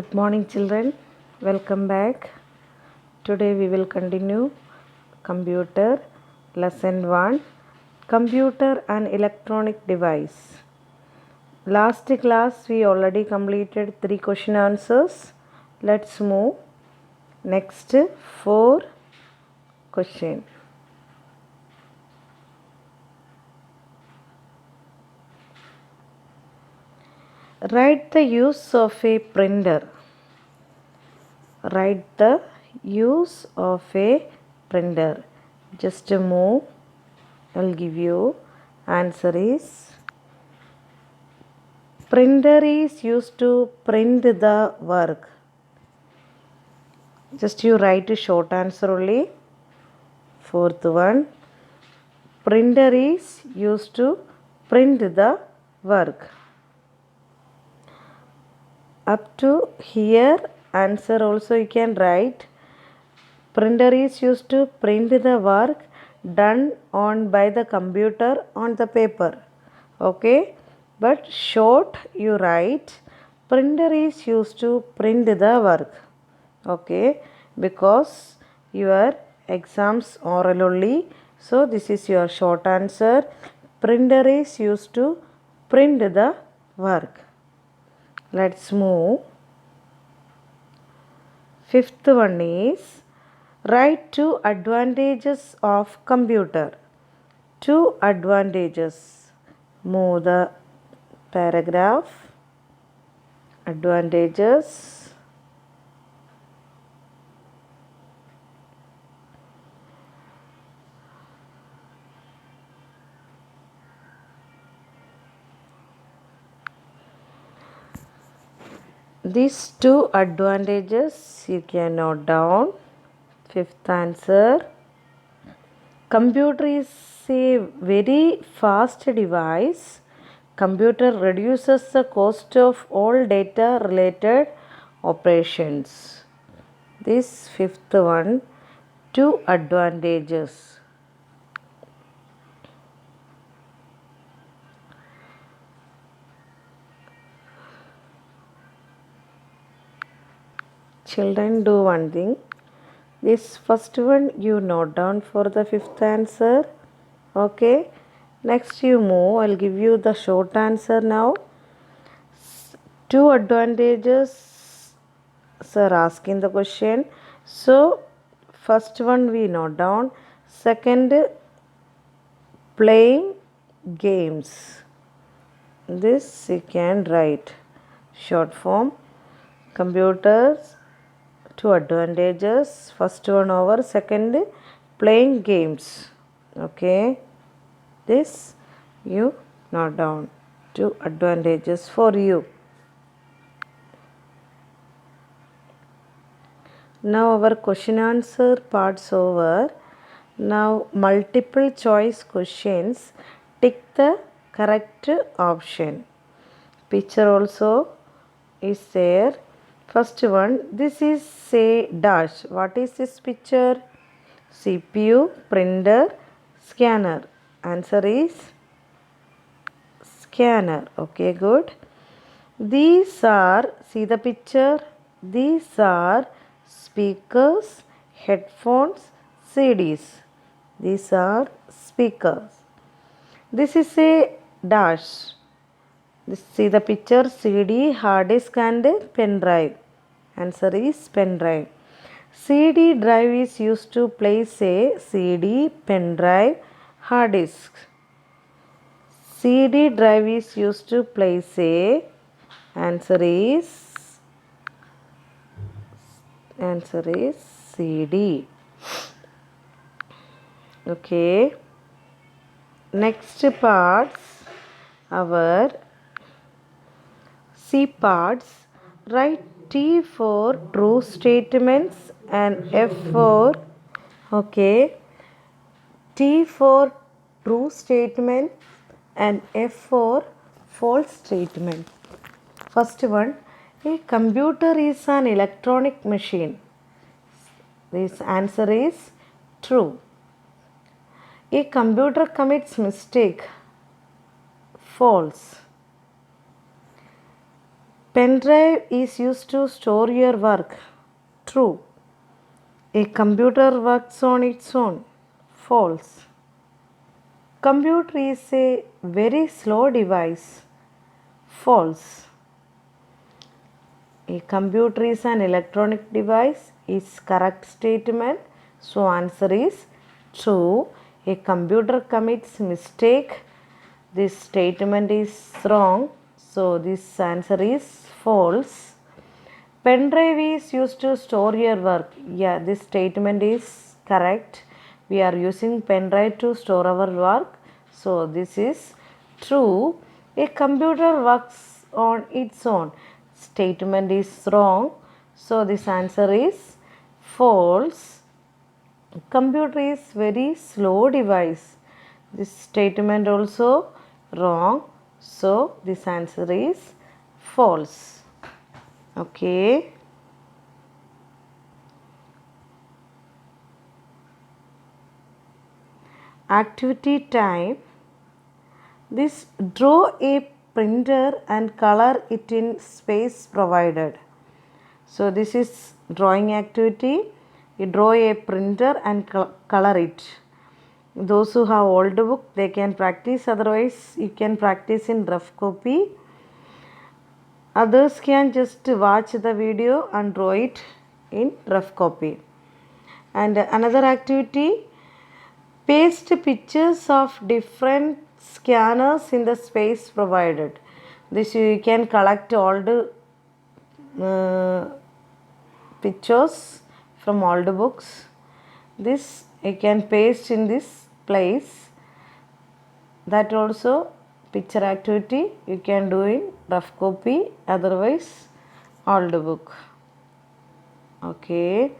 Good morning, children. Welcome back. Today we will continue computer lesson 1, computer and electronic device. Last class we already completed 3 question answers. Let's move next 4 question. Write the use of a printer. Write the use of a printer. Just move. I'll give you answer is printer is used to print the work. Just you write a short answer only. Fourth one, printer is used to print the work. Up to here answer also you can write. Printer is used to print the work done on by the computer on the paper. Okay, but short you write printer is used to print the work. Okay, because your exams oral only, so this is your short answer. Printer is used to print the work. Let's move. Fifth one is write 2 advantages of computer. 2 advantages. Move the paragraph. Advantages. These 2 advantages you can note down. Fifth answer. Computer is a very fast device. Computer reduces the cost of all data related operations. This fifth one, 2 advantages. Children, do one thing. This first one you note down for the fifth answer. Okay. Next you move. I'll give you the short answer now. 2 advantages. Sir asking the question. So first one we note down. Second, playing games. This you can write. Short form. Computers. 2 advantages. First one over. Second, playing games. Okay. This you note down. 2 advantages for you. Now our question answer parts over. Now multiple choice questions. Tick the correct option. Picture also is there. First one, this is say dash. What is this picture? CPU, printer, scanner. Answer is scanner. Okay, good. These are, see the picture, these are speakers, headphones, CDs. These are speakers. This is a dash. See the picture, CD, hard disk and pen drive. Answer is pen drive. CD drive is used to place a CD, pen drive, hard disk. CD drive is used to place a, answer is CD. Okay. Next parts, our C parts. Write T for true statements and F for, okay, T for true statement and F for false statement. First one, a computer is an electronic machine. This answer is true. A computer commits mistake. False. Pen drive is used to store your work. True. A computer works on its own. False. Computer is a very slow device. False. A computer is an electronic device is correct statement. So answer is true. A computer commits mistake. This statement is wrong. So this answer is false. Pen drive is used to store your work. Yeah, this statement is correct. We are using pen drive to store our work. So this is true. A computer works on its own. Statement is wrong. So this answer is false. Computer is very slow device. This statement also wrong. So this answer is false. Okay. Activity time. This draw a printer and color it in space provided. So this is drawing activity. You draw a printer and color it. Those who have old book they can practice, otherwise you can practice in rough copy. Others can just watch the video and draw it in rough copy. And another activity, paste pictures of different scanners in the space provided. This you can collect all the pictures from all the books. This you can paste in this place. That also picture activity you can do in rough copy, otherwise old book. Okay.